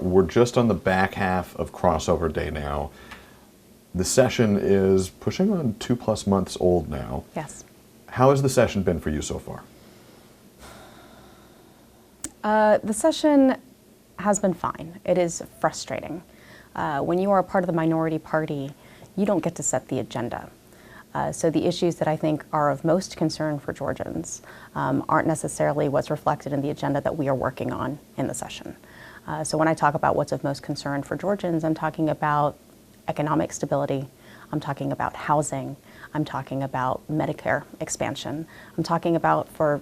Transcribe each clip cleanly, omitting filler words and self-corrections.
We're just on the back half of crossover day now. The session is pushing on 2+ months old now. Yes. How has the session been for you so far? The session has been fine. It is frustrating. When you are a part of the minority party, you don't get to set the agenda. So the issues that I think are of most concern for Georgians aren't necessarily what's reflected in the agenda that we are working on in the session. So when I talk about what's of most concern for Georgians, I'm talking about economic stability, I'm talking about housing, I'm talking about Medicare expansion, I'm talking about for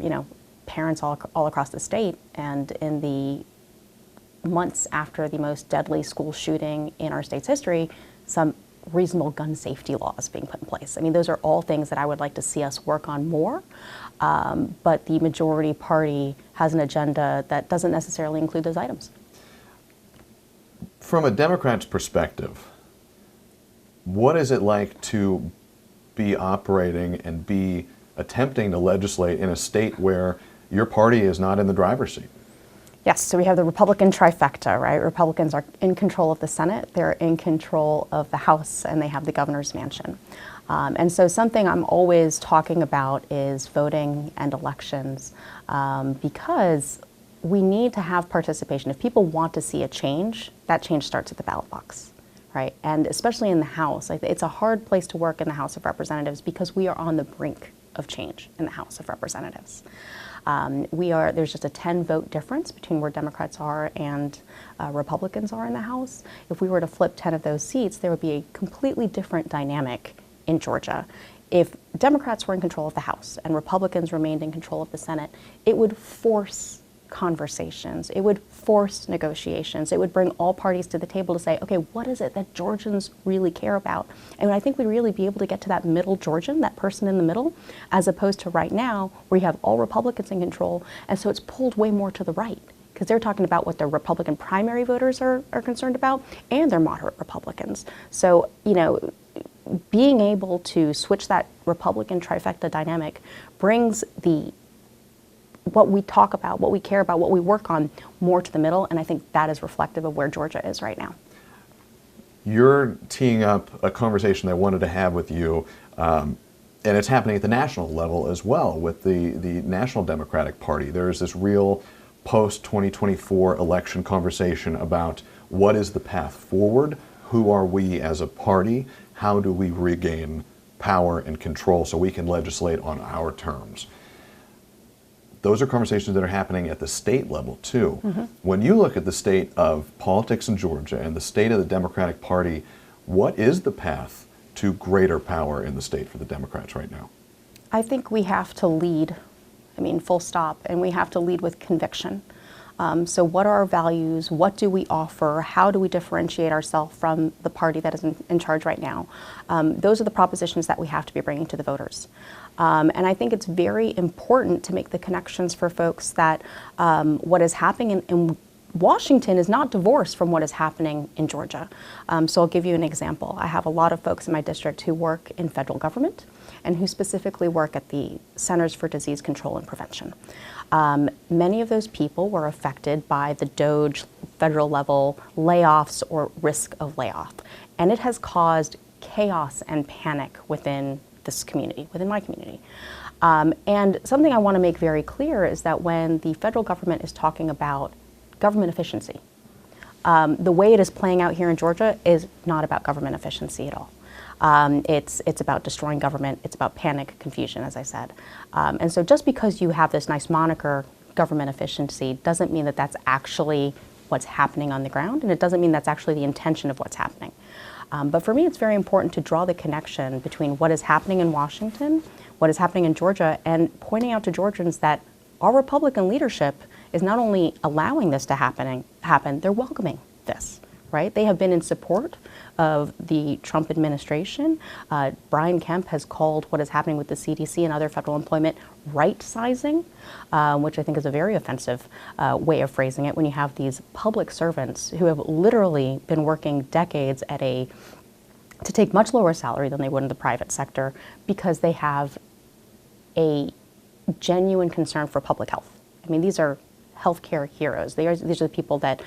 parents all across the state, and in the months after the most deadly school shooting in our state's history, some reasonable gun safety laws being put in place. I mean, those are all things that I would like to see us work on more, but the majority party has an agenda that doesn't necessarily include those items. From a Democrat's perspective, what is it like to be operating and be attempting to legislate in a state where your party is not in the driver's seat? Yes, so we have the Republican trifecta, right? Republicans are in control of the Senate, they're in control of the House, and they have the governor's mansion. And so something I'm always talking about is voting and elections, because we need to have participation. If people want to see a change, that change starts at the ballot box, right? And especially in the House, it's a hard place to work in the House of Representatives because we are on the brink of change in the House of Representatives. There's just a 10-vote difference between where Democrats are and Republicans are in the House. If we were to flip 10 of those seats, there would be a completely different dynamic in Georgia. If Democrats were in control of the House and Republicans remained in control of the Senate, it would force conversations, it would force negotiations, it would bring all parties to the table to say, okay, what is it that Georgians really care about? And I think we'd really be able to get to that middle Georgian, that person in the middle, as opposed to right now where you have all Republicans in control, and so it's pulled way more to the right because they're talking about what their Republican primary voters are concerned about, and they're moderate Republicans. So, being able to switch that Republican trifecta dynamic brings what we talk about, what we care about, what we work on more to the middle, and I think that is reflective of where Georgia is right now. You're teeing up a conversation I wanted to have with you, and it's happening at the national level as well with the National Democratic Party. There is this real post-2024 election conversation about what is the path forward, who are we as a party, how do we regain power and control so we can legislate on our terms. Those are conversations that are happening at the state level, too. Mm-hmm. When you look at the state of politics in Georgia and the state of the Democratic Party, what is the path to greater power in the state for the Democrats right now? I think we have to lead, full stop, and we have to lead with conviction. So what are our values? What do we offer? How do we differentiate ourselves from the party that is in charge right now? Those are the propositions that we have to be bringing to the voters. And I think it's very important to make the connections for folks that what is happening in Washington is not divorced from what is happening in Georgia. So I'll give you an example. I have a lot of folks in my district who work in federal government and who specifically work at the Centers for Disease Control and Prevention. Many of those people were affected by the DOGE federal level layoffs or risk of layoff. And it has caused chaos and panic within this community, within my community. And something I want to make very clear is that when the federal government is talking about government efficiency, the way it is playing out here in Georgia is not about government efficiency at all. It's about destroying government. It's about panic, confusion, as I said. And so just because you have this nice moniker, government efficiency, doesn't mean that that's actually what's happening on the ground, and it doesn't mean that's actually the intention of what's happening. But for me, it's very important to draw the connection between what is happening in Washington, what is happening in Georgia, and pointing out to Georgians that our Republican leadership is not only allowing this to happen, they're welcoming this, right? They have been in support of the Trump administration. Brian Kemp has called what is happening with the CDC and other federal employment right-sizing, which I think is a very offensive way of phrasing it when you have these public servants who have literally been working decades to take much lower salary than they would in the private sector because they have a genuine concern for public health. These are healthcare heroes. These are the people that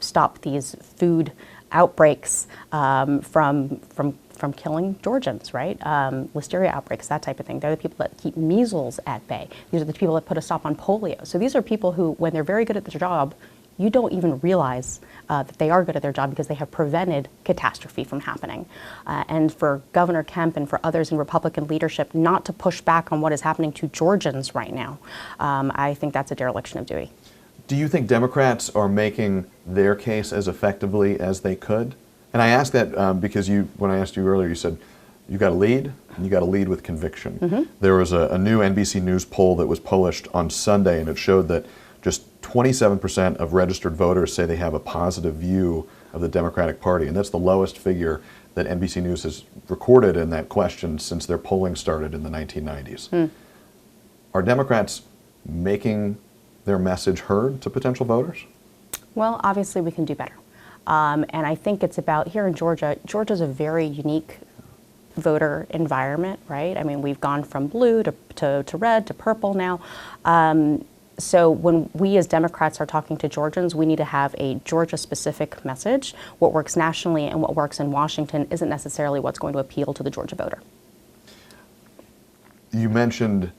stop these food outbreaks from killing Georgians, right? Listeria outbreaks, that type of thing. They're the people that keep measles at bay. These are the people that put a stop on polio. So these are people who, when they're very good at their job, you don't even realize that they are good at their job because they have prevented catastrophe from happening. And for Governor Kemp and for others in Republican leadership not to push back on what is happening to Georgians right now, I think that's a dereliction of duty. Do you think Democrats are making their case as effectively as they could? And I ask that because when I asked you earlier, you said you got to lead, and you got to lead with conviction. Mm-hmm. There was a new NBC News poll that was published on Sunday, and it showed that just 27% of registered voters say they have a positive view of the Democratic Party, and that's the lowest figure that NBC News has recorded in that question since their polling started in the 1990s. Are Democrats making their message heard to potential voters? Well, obviously we can do better. And I think it's about, here in Georgia, Georgia's a very unique voter environment, right? I mean, we've gone from blue to red to purple now. So when we as Democrats are talking to Georgians, we need to have a Georgia-specific message. What works nationally and what works in Washington isn't necessarily what's going to appeal to the Georgia voter. You mentioned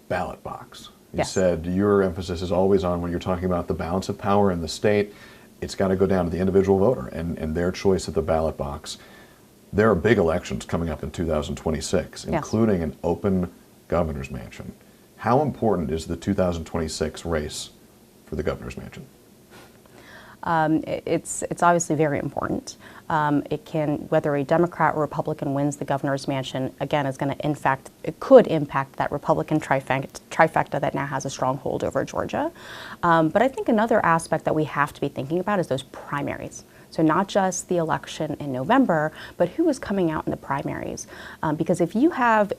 ballot box. You Yes. said your emphasis is always on when you're talking about the balance of power in the state, it's got to go down to the individual voter and their choice at the ballot box. There are big elections coming up in 2026, Yes. including an open governor's mansion. How important is the 2026 race for the governor's mansion? It's obviously very important. It can, whether a Democrat or Republican wins the governor's mansion, again, is going to, it could impact that Republican trifecta that now has a stronghold over Georgia. But I think another aspect that we have to be thinking about is those primaries. So not just the election in November, but who is coming out in the primaries. Because if you have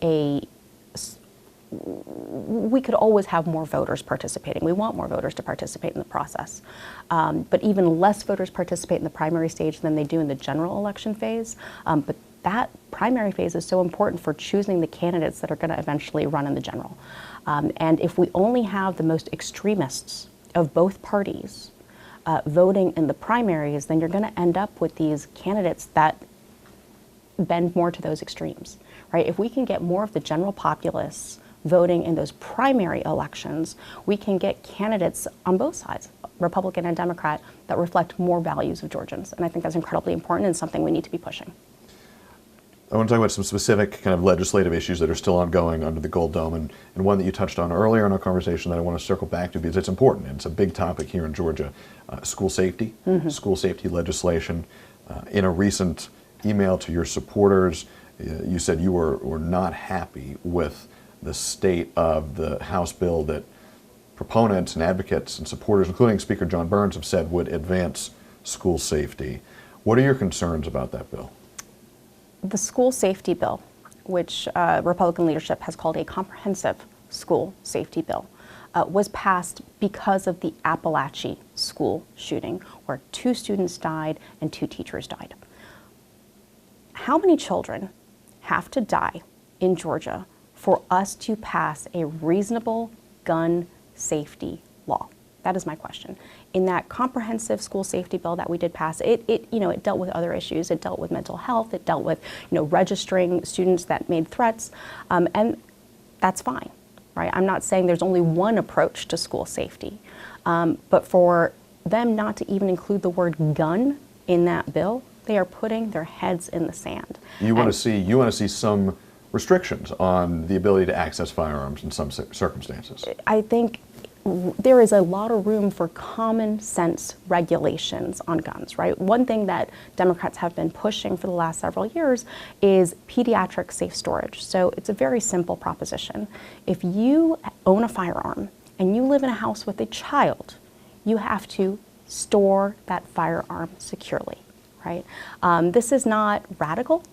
we could always have more voters participating. We want more voters to participate in the process. But even less voters participate in the primary stage than they do in the general election phase. But that primary phase is so important for choosing the candidates that are going to eventually run in the general. And if we only have the most extremists of both parties voting in the primaries, then you're going to end up with these candidates that bend more to those extremes, right? If we can get more of the general populace voting in those primary elections, we can get candidates on both sides, Republican and Democrat, that reflect more values of Georgians. And I think that's incredibly important and something we need to be pushing. I want to talk about some specific kind of legislative issues that are still ongoing under the Gold Dome, and one that you touched on earlier in our conversation that I want to circle back to because it's important. It's a big topic here in Georgia. School safety, school safety legislation. In a recent email to your supporters, you said you were not happy with the state of the House bill that proponents and advocates and supporters, including Speaker John Burns, have said would advance school safety. What are your concerns about that bill? The school safety bill, which Republican leadership has called a comprehensive school safety bill, was passed because of the Appalachia school shooting, where 2 students died and 2 teachers died. How many children have to die in Georgia for us to pass a reasonable gun safety law? That is my question. In that comprehensive school safety bill that we did pass, it dealt with other issues. It dealt with mental health. It dealt with registering students that made threats, and that's fine, right? I'm not saying there's only one approach to school safety, but for them not to even include the word gun in that bill, they are putting their heads in the sand. You want to see some restrictions on the ability to access firearms in some circumstances. I think there is a lot of room for common sense regulations on guns, right? One thing that Democrats have been pushing for the last several years is pediatric safe storage. So it's a very simple proposition. If you own a firearm and you live in a house with a child, you have to store that firearm securely, right? This is not radical.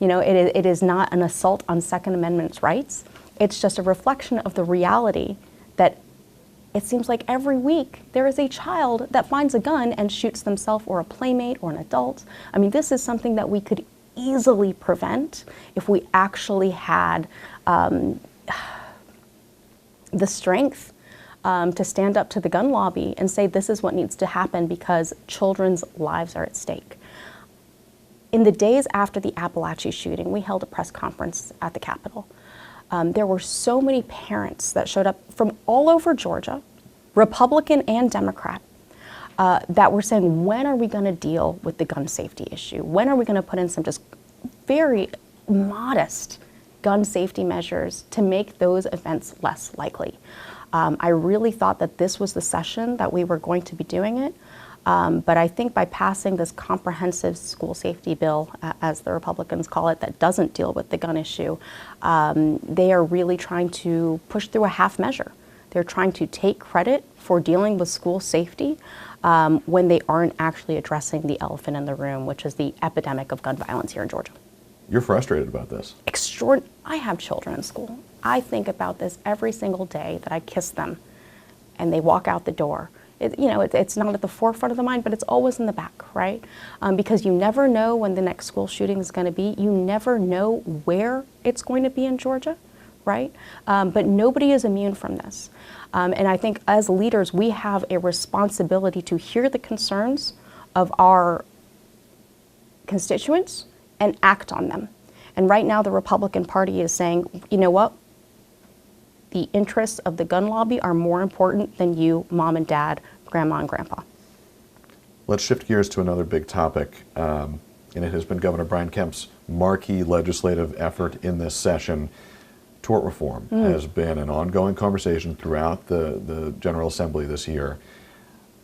It is not an assault on Second Amendment rights. It's just a reflection of the reality that it seems like every week there is a child that finds a gun and shoots themselves or a playmate or an adult. I mean, this is something that we could easily prevent if we actually had the strength to stand up to the gun lobby and say this is what needs to happen because children's lives are at stake. In the days after the Appalachia shooting, we held a press conference at the Capitol. There were so many parents that showed up from all over Georgia, Republican and Democrat, that were saying, when are we going to deal with the gun safety issue? When are we going to put in some just very modest gun safety measures to make those events less likely? I really thought that this was the session that we were going to be doing it. But I think by passing this comprehensive school safety bill, as the Republicans call it, that doesn't deal with the gun issue, they are really trying to push through a half measure. They're trying to take credit for dealing with school safety when they aren't actually addressing the elephant in the room, which is the epidemic of gun violence here in Georgia. You're frustrated about this. I have children in school. I think about this every single day that I kiss them and they walk out the door. It's not at the forefront of the mind, but it's always in the back, right? Because you never know when the next school shooting is going to be. You never know where it's going to be in Georgia, right? But nobody is immune from this. And I think as leaders, we have a responsibility to hear the concerns of our constituents and act on them. And right now, the Republican Party is saying, you know what? The interests of the gun lobby are more important than you, mom and dad, grandma and grandpa. Let's shift gears to another big topic, and it has been Governor Brian Kemp's marquee legislative effort in this session. Tort reform has been an ongoing conversation throughout the General Assembly this year.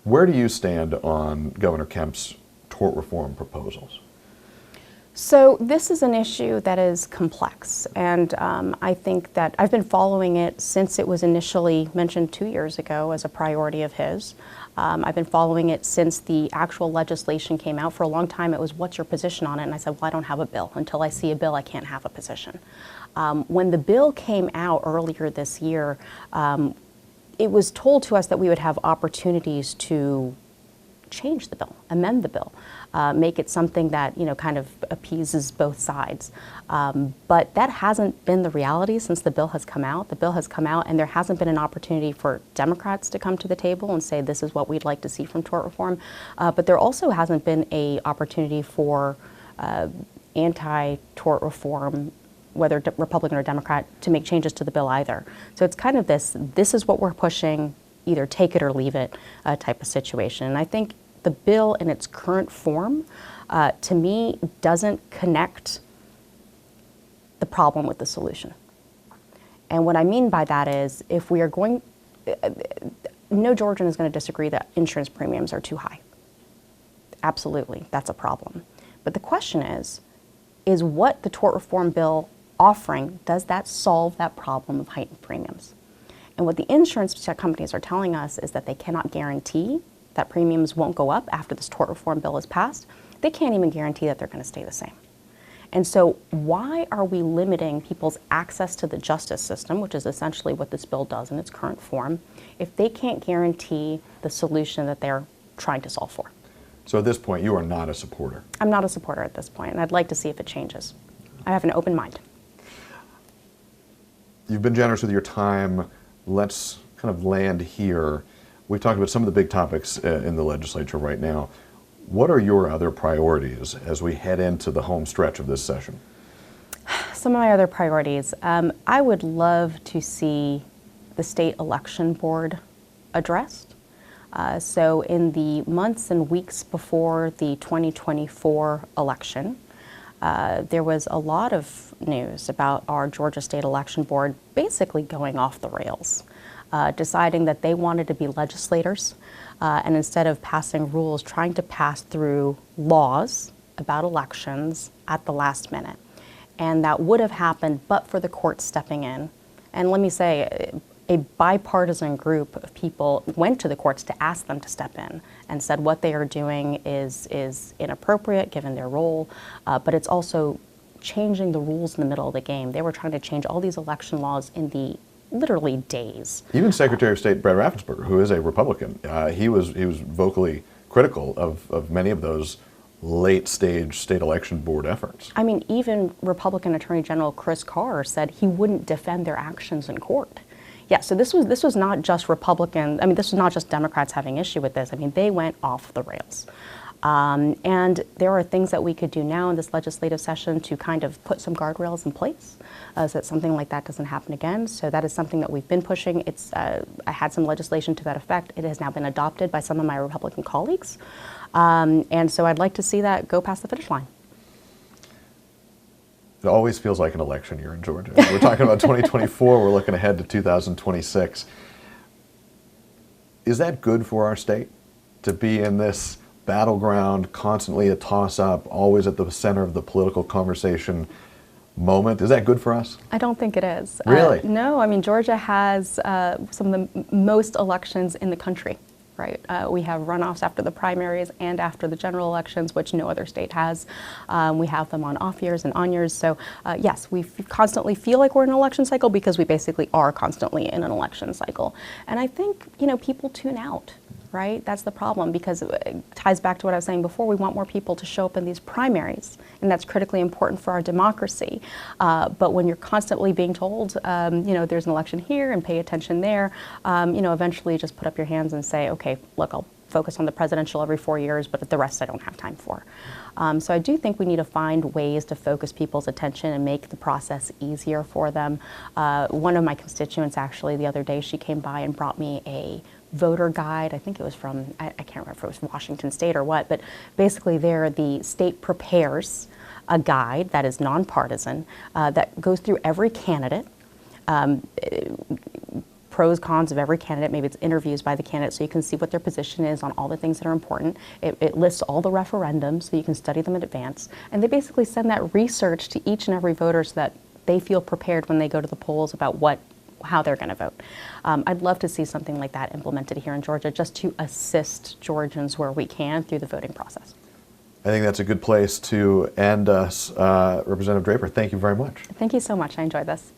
Where do you stand on Governor Kemp's tort reform proposals? So this is an issue that is complex, and I think that I've been following it since it was initially mentioned 2 years ago as a priority of his. I've been following it since the actual legislation came out. For a long time it was, what's your position on it? And I said, well, I don't have a bill. Until I see a bill, I can't have a position. When the bill came out earlier this year, it was told to us that we would have opportunities to change the bill, amend the bill, make it something that kind of appeases both sides. But that hasn't been the reality since the bill has come out. The bill has come out, and there hasn't been an opportunity for Democrats to come to the table and say this is what we'd like to see from tort reform. But there also hasn't been an opportunity for anti-tort reform, whether Republican or Democrat, to make changes to the bill either. So it's kind of this is what we're pushing, either take it or leave it type of situation. And I think the bill in its current form, to me, doesn't connect the problem with the solution. And what I mean by that is, if we are going, no Georgian is going to disagree that insurance premiums are too high. Absolutely, that's a problem. But the question is what the tort reform bill offering, does that solve that problem of heightened premiums? And what the insurance companies are telling us is that they cannot guarantee that premiums won't go up after this tort reform bill is passed. They can't even guarantee that they're going to stay the same. And so why are we limiting people's access to the justice system, which is essentially what this bill does in its current form, if they can't guarantee the solution that they're trying to solve for? So at this point, you are not a supporter. I'm not a supporter at this point, and I'd like to see if it changes. I have an open mind. You've been generous with your time. Let's kind of land here. We've talked about some of the big topics in the legislature right now. What are your other priorities as we head into the home stretch of this session? Some of my other priorities. I would love to see the state election board addressed. So in the months and weeks before the 2024 election, there was a lot of news about our Georgia State Election Board basically going off the rails, deciding that they wanted to be legislators, and instead of passing rules, trying to pass through laws about elections at the last minute. And that would have happened but for the court stepping in. And let me say, a bipartisan group of people went to the courts to ask them to step in and said what they are doing is inappropriate given their role, but it's also changing the rules in the middle of the game. They were trying to change all these election laws in the literally days. Even Secretary of State Brad Raffensperger, who is a Republican, he was vocally critical of many of those late-stage state election board efforts. I mean, even Republican Attorney General Chris Carr said he wouldn't defend their actions in court. Yeah, so this was not just Republicans. I mean, this was not just Democrats having issue with this. I mean, they went off the rails. And there are things that we could do now in this legislative session to kind of put some guardrails in place so that something like that doesn't happen again. So that is something that we've been pushing. I had some legislation to that effect. It has now been adopted by some of my Republican colleagues. And so I'd like to see that go past the finish line. It always feels like an election year in Georgia. We're talking about 2024. We're looking ahead to 2026. Is that good for our state to be in this battleground, constantly a toss-up, always at the center of the political conversation moment? Is that good for us? I don't think it is. Really? No, I mean, Georgia has some of the most elections in the country, right? We have runoffs after the primaries and after the general elections, which no other state has. We have them on off years and on years. So yes, we constantly feel like we're in an election cycle because we basically are constantly in an election cycle. And I think, people tune out. Right? That's the problem, because it ties back to what I was saying before. We want more people to show up in these primaries, and that's critically important for our democracy. But when you're constantly being told, there's an election here and pay attention there, eventually just put up your hands and say, okay, look, I'll focus on the presidential every 4 years, but the rest I don't have time for. So I do think we need to find ways to focus people's attention and make the process easier for them. One of my constituents, actually, the other day, she came by and brought me a voter guide. I think it was from, I can't remember if it was Washington State or what, but basically there the state prepares a guide that is nonpartisan, that goes through every candidate, pros, cons of every candidate. Maybe it's interviews by the candidate so you can see what their position is on all the things that are important. It lists all the referendums so you can study them in advance. And they basically send that research to each and every voter so that they feel prepared when they go to the polls about how they're going to vote. I'd love to see something like that implemented here in Georgia, just to assist Georgians where we can through the voting process. I think that's a good place to end us. Representative Draper, thank you very much. Thank you so much. I enjoyed this.